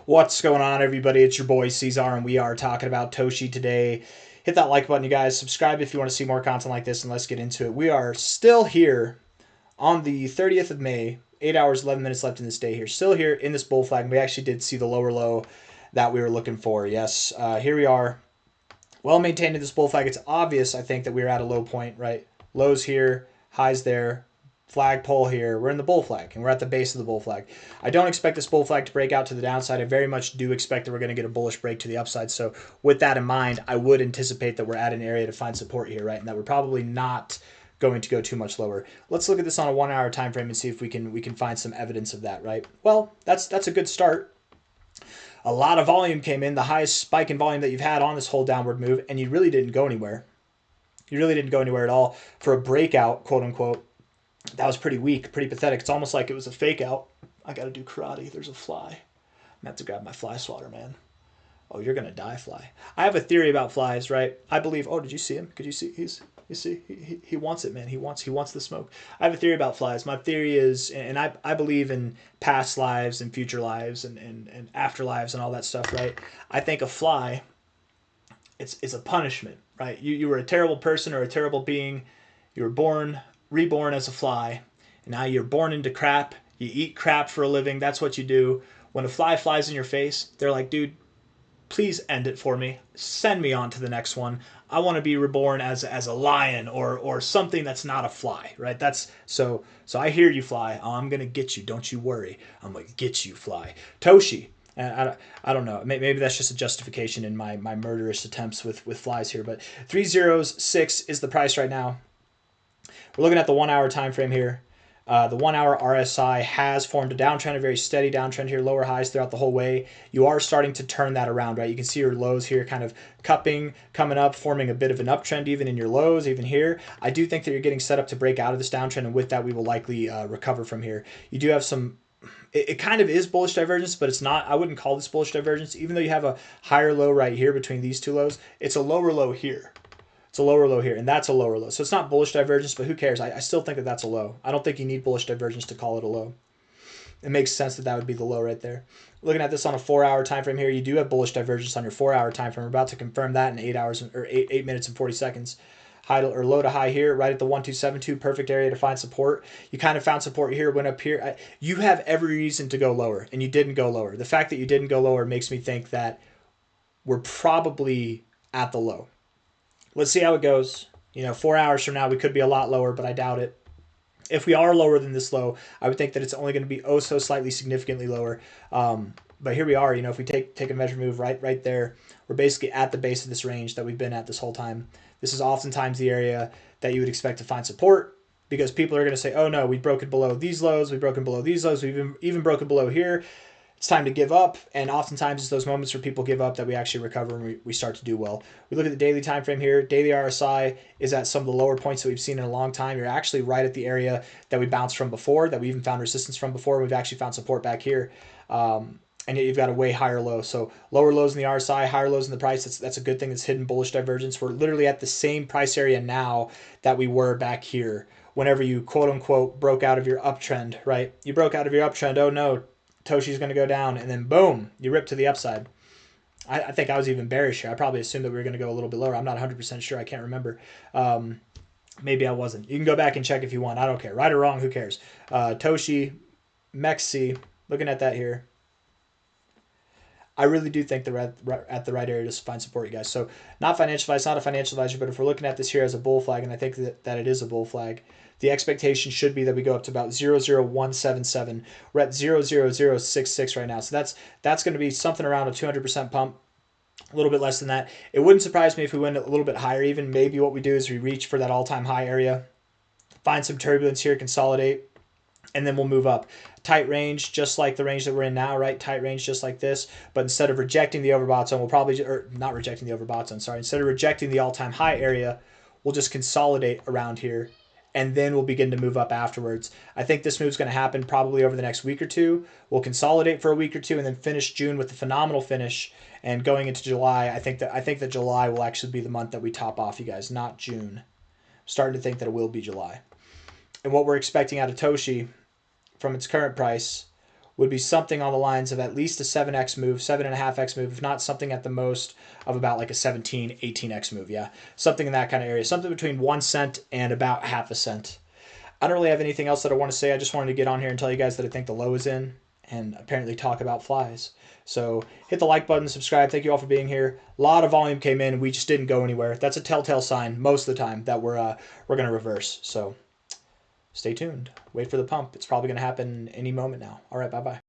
What's going on, everybody? It's your boy C-Zar, and we are talking about Toshi today. Hit that like button, you guys. Subscribe if you want to see more content like this, and let's get into it. We are still here on the 30th of May. 8 hours, 11 minutes left in this day here. Still here in this bull flag, and we actually did see the lower low that we were looking for. Yes, here we are. Well maintained in this bull flag. It's obvious, I think, that we're at a low point, right? Lows here, highs there, flagpole here. We're in the bull flag, and we're at the base of the bull flag. I don't expect this bull flag to break out to the downside. I very much do expect that we're going to get a bullish break to the upside. So with that in mind, I would anticipate that we're at an area to find support here, right? And that we're probably not going to go too much lower. Let's look at this on a 1 hour time frame and see if we can find some evidence of that, right? Well, that's a good start. A lot of volume came in, the highest spike in volume that you've had on this whole downward move, and you really didn't go anywhere. You really didn't go anywhere at all for a breakout, quote unquote. That was pretty weak, pretty pathetic. It's almost like it was a fake out. I got to do karate. There's a fly. I'm going to have to grab my fly swatter, man. Oh, you're going to die, fly. I have a theory about flies, right? I believe, oh, did you see him? Could you see? You see, he wants it, man. He wants the smoke. I have a theory about flies. My theory is, and I believe in past lives and future lives and afterlives and all that stuff, right? I think a fly, it's a punishment, right? You were a terrible person or a terrible being. You were reborn as a fly, and now you're born into crap. You eat crap for a living. That's what you do. When a fly flies in your face, they're like, dude, please end it for me. Send me on to the next one. I want to be reborn as a lion or something that's not a fly, right? That's so I hear you, fly. Oh, I'm gonna get you. Don't you worry. I'm gonna get you, fly. Toshi. And I don't know. Maybe that's just a justification in my murderous attempts with flies here. But 306 is the price right now. We're looking at the 1 hour time frame here. The 1 hour RSI has formed a downtrend, a very steady downtrend here, lower highs throughout the whole way. You are starting to turn that around, right? You can see your lows here kind of cupping, coming up, forming a bit of an uptrend even in your lows, even here. I do think that you're getting set up to break out of this downtrend, and with that, we will likely recover from here. You do have some... It kind of is bullish divergence, but it's not. I wouldn't call this bullish divergence. Even though you have a higher low right here between these two lows, it's a lower low here. It's a lower low here, and that's a lower low. So it's not bullish divergence, but who cares? I still think that that's a low. I don't think you need bullish divergence to call it a low. It makes sense that that would be the low right there. Looking at this on a 4 hour time frame here, you do have bullish divergence on your 4 hour time frame. We're about to confirm that in 8 hours or 8 minutes and 40 seconds. High to, or low to high here, right at the 1272, perfect area to find support. You kind of found support here, went up here. You have every reason to go lower, and you didn't go lower. The fact that you didn't go lower makes me think that we're probably at the low. Let's see how it goes. 4 hours from now, we could be a lot lower, but I doubt it. If we are lower than this low, I would think that it's only going to be oh so slightly significantly lower. But here we are. If we take a measure move right there, we're basically at the base of this range that we've been at this whole time. This is oftentimes the area that you would expect to find support, because people are going to say, oh no, we've broken below these lows, we've broken below these lows, we've even broken below here. It's time to give up, and oftentimes it's those moments where people give up that we actually recover and we start to do well. We look at the daily time frame here. Daily RSI is at some of the lower points that we've seen in a long time. You're actually right at the area that we bounced from before, that we even found resistance from before. We've actually found support back here, and yet you've got a way higher low. So lower lows in the RSI, higher lows in the price. That's a good thing. It's hidden bullish divergence. We're literally at the same price area now that we were back here whenever you quote unquote broke out of your uptrend, right? You broke out of your uptrend. Oh no, Toshi's going to go down, and then boom, you rip to the upside. I think I was even bearish here. I probably assumed that we were going to go a little bit lower. I'm not 100% sure. I can't remember. Maybe I wasn't. You can go back and check if you want. I don't care. Right or wrong, who cares? Toshi, Mexi, looking at that here. I really do think they're at the right area to find support, you guys. So not financial advice, not a financial advisor, but if we're looking at this here as a bull flag, and I think that it is a bull flag, the expectation should be that we go up to about 00177. We're at 00066 right now. So that's going to be something around a 200% pump, a little bit less than that. It wouldn't surprise me if we went a little bit higher even. Maybe what we do is we reach for that all-time high area, find some turbulence here, consolidate, and then we'll move up. Tight range, just like the range that we're in now, right? Tight range just like this. But instead of rejecting the overbought zone, we'll probably, or not rejecting the overbought zone, sorry. Instead of rejecting the all-time high area, we'll just consolidate around here, and then we'll begin to move up afterwards. I think this move's going to happen probably over the next week or two. We'll consolidate for a week or two and then finish June with a phenomenal finish. And going into July, I think that July will actually be the month that we top off, you guys, not June. I'm starting to think that it will be July. And what we're expecting out of Toshi from its current price, would be something on the lines of at least a 7x move, 7.5x move, if not something at the most of about like a 17, 18x move. Yeah, something in that kind of area, something between 1 cent and about half a cent. I don't really have anything else that I want to say. I just wanted to get on here and tell you guys that I think the low is in and apparently talk about flies. So hit the like button, subscribe. Thank you all for being here. A lot of volume came in. We just didn't go anywhere. That's a telltale sign most of the time that we're going to reverse. So stay tuned. Wait for the pump. It's probably going to happen any moment now. All right, bye-bye.